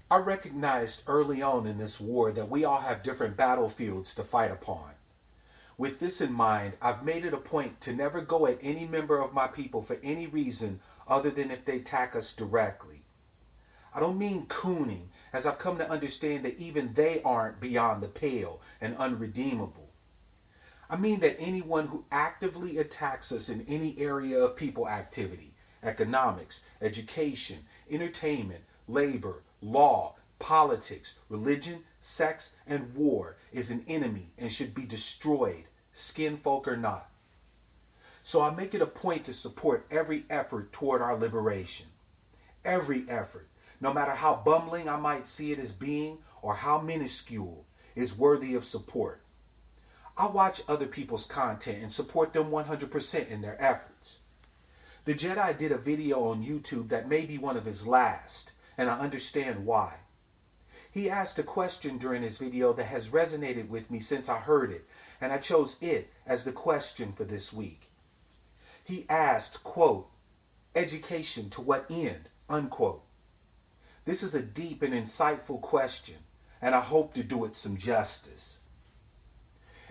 I recognized early on in this war that we all have different battlefields to fight upon. With this in mind, I've made it a point to never go at any member of my people for any reason other than if they attack us directly. I don't mean cooning, as I've come to understand that even they aren't beyond the pale and unredeemable. I mean that anyone who actively attacks us in any area of people activity, economics, education, entertainment, labor, law, politics, religion, sex, and war is an enemy and should be destroyed, skinfolk or not. So I make it a point to support every effort toward our liberation. Every effort, no matter how bumbling I might see it as being or how minuscule, is worthy of support. I watch other people's content and support them 100% in their efforts. The Jedi did a video on YouTube that may be one of his last, and I understand why. He asked a question during his video that has resonated with me since I heard it, and I chose it as the question for this week. He asked, quote, "Education to what end?" unquote. This is a deep and insightful question, and I hope to do it some justice.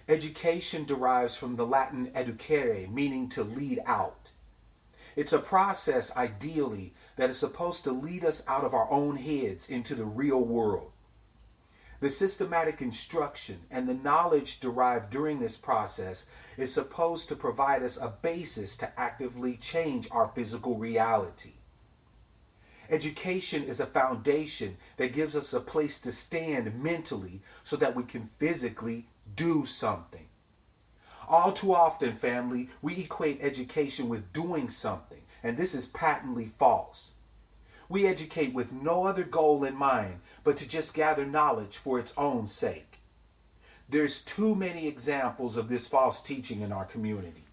Education derives from the Latin educere, meaning to lead out. It's a process, ideally, that is supposed to lead us out of our own heads into the real world. The systematic instruction and the knowledge derived during this process is supposed to provide us a basis to actively change our physical reality. Education is a foundation that gives us a place to stand mentally so that we can physically do something. All too often, family, we equate education with doing something, and this is patently false. We educate with no other goal in mind but to just gather knowledge for its own sake. There's too many examples of this false teaching in our community.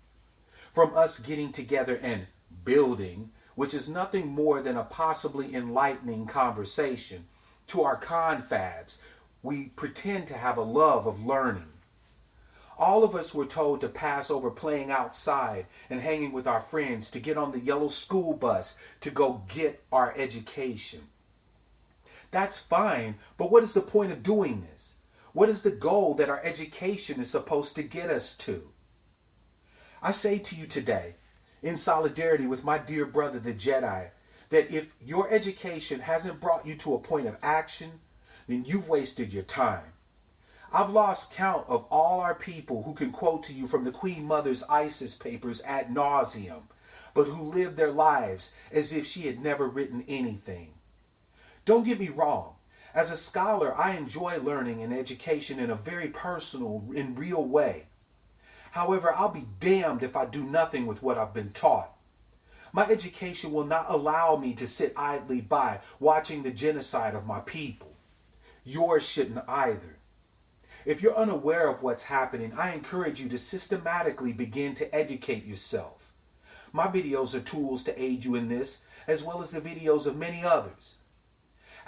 From us getting together and building, which is nothing more than a possibly enlightening conversation, to our confabs, we pretend to have a love of learning. All of us were told to pass over playing outside and hanging with our friends to get on the yellow school bus to go get our education. That's fine, but what is the point of doing this? What is the goal that our education is supposed to get us to? I say to you today, in solidarity with my dear brother the Jedi, that if your education hasn't brought you to a point of action, then you've wasted your time. I've lost count of all our people who can quote to you from the Queen Mother's ISIS papers ad nauseum, but who live their lives as if she had never written anything. Don't get me wrong. As a scholar, I enjoy learning and education in a very personal and real way. However, I'll be damned if I do nothing with what I've been taught. My education will not allow me to sit idly by watching the genocide of my people. Yours shouldn't either. If you're unaware of what's happening, I encourage you to systematically begin to educate yourself. My videos are tools to aid you in this, as well as the videos of many others.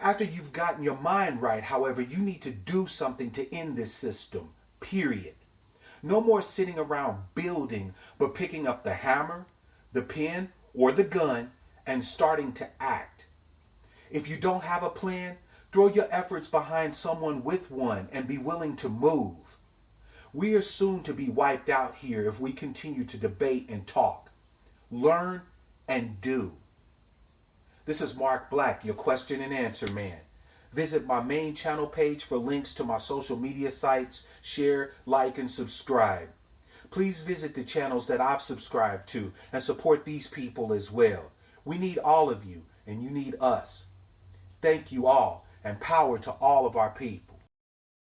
After you've gotten your mind right, however, you need to do something to end this system, period. No more sitting around building, but picking up the hammer, the pen, or the gun and starting to act. If you don't have a plan, throw your efforts behind someone with one and be willing to move. We are soon to be wiped out here if we continue to debate and talk. Learn and do. This is Mark Black, your question and answer man. Visit my main channel page for links to my social media sites. Share, like, and subscribe. Please visit the channels that I've subscribed to and support these people as well. We need all of you, and you need us. Thank you all, and power to all of our people.